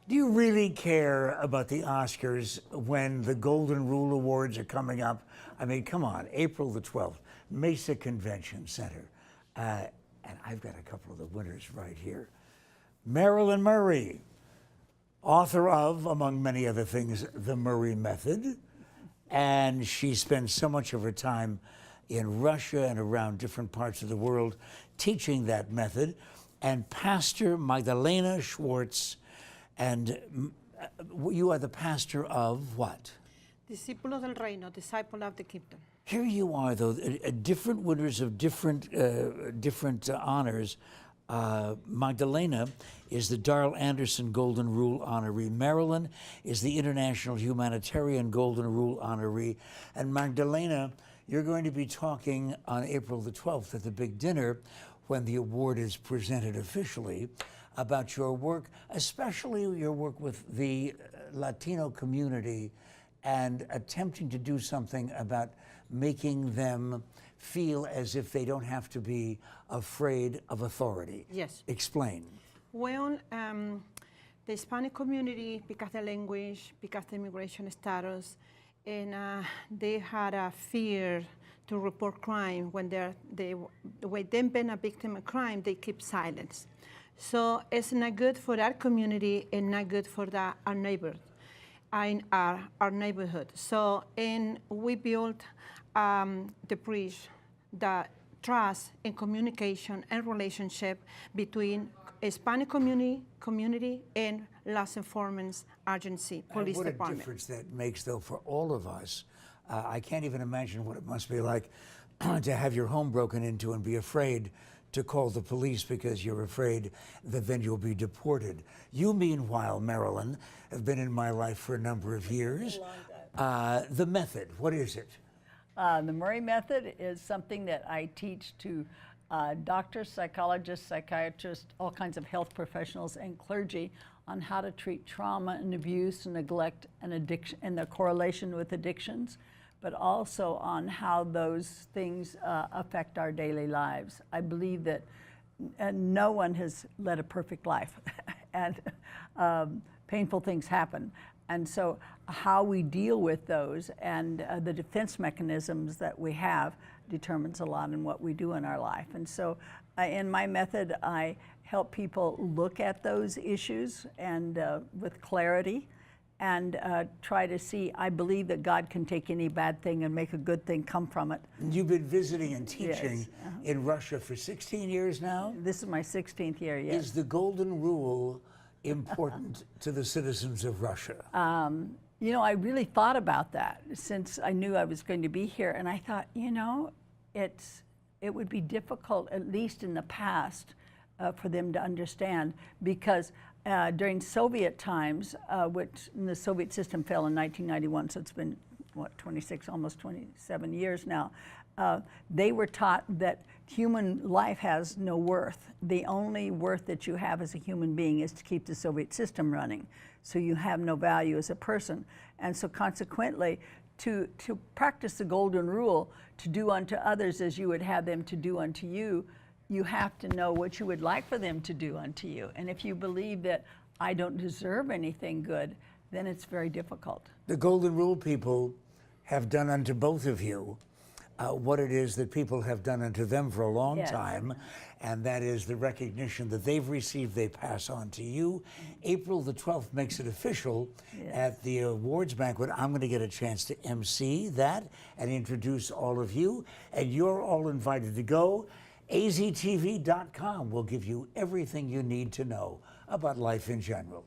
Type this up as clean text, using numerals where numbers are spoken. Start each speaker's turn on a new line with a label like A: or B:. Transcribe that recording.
A: Do you really care about the Oscars when the Golden Rule Awards are coming up? I mean, come on, April the 12th, Mesa Convention Center. And I've got a couple of the winners right here. Marilyn Murray, author of, among many other things, The Murray Method. And she spends so much of her time in Russia and around different parts of the world teaching that method. And Pastor Magdalena Schwartz, and you are the pastor of what?
B: Discípulos del Reino, disciple of the kingdom.
A: Here you are, though, different winners of different honors. Magdalena is the Darl Anderson Golden Rule honoree. Marilyn is the International Humanitarian Golden Rule honoree. And Magdalena, you're going to be talking on April the 12th at the big dinner when the award is presented officially about your work, especially your work with the Latino community and attempting to do something about making them feel as if they don't have to be afraid of authority.
B: Yes.
A: Explain.
B: Well, the Hispanic community, because the language, because the immigration status, and they had a fear to report crime when when they've been a victim of crime, they keep silence. So it's not good for that community and not good for our neighbors in our neighborhood. So, and we built the bridge, the trust and communication and relationship between Hispanic community and Law Enforcement Agency, Police Department.
A: What a difference that makes, though, for all of us. I can't even imagine what it must be like to have your home broken into and be afraid to call the police because you're afraid that then you'll be deported. You, meanwhile, Marilyn, have been in my life for a number of years. The method, what is it?
C: The Murray Method is something that I teach to doctors, psychologists, psychiatrists, all kinds of health professionals and clergy on how to treat trauma and abuse and neglect and addiction and the correlation with addictions, but also on how those things affect our daily lives. I believe that no one has led a perfect life and painful things happen. And so how we deal with those and the defense mechanisms that we have determines a lot in what we do in our life. And so in my method, I help people look at those issues and with clarity and try to see, I believe that God can take any bad thing and make a good thing come from it.
A: You've been visiting and teaching in Russia for 16 years now?
C: This is my 16th year, yes.
A: Is the Golden Rule important to the citizens of Russia?
C: You know, I really thought about that since I knew I was going to be here, and I thought, you know, it would be difficult, at least in the past, for them to understand, because during Soviet times, which the Soviet system fell in 1991, so it's been, what, 26, almost 27 years now, they were taught that human life has no worth. The only worth that you have as a human being is to keep the Soviet system running. So you have no value as a person. And so consequently, to practice the Golden Rule, to do unto others as you would have them to do unto you, you have to know what you would like for them to do unto you. And if you believe that I don't deserve anything good, then it's very difficult.
A: The Golden Rule people have done unto both of you what it is that people have done unto them for a long time, and that is the recognition that they've received, they pass on to you. April the 12th makes it official at the awards banquet. I'm going to get a chance to MC that and introduce all of you, and you're all invited to go. AZTV.com will give you everything you need to know about life in general.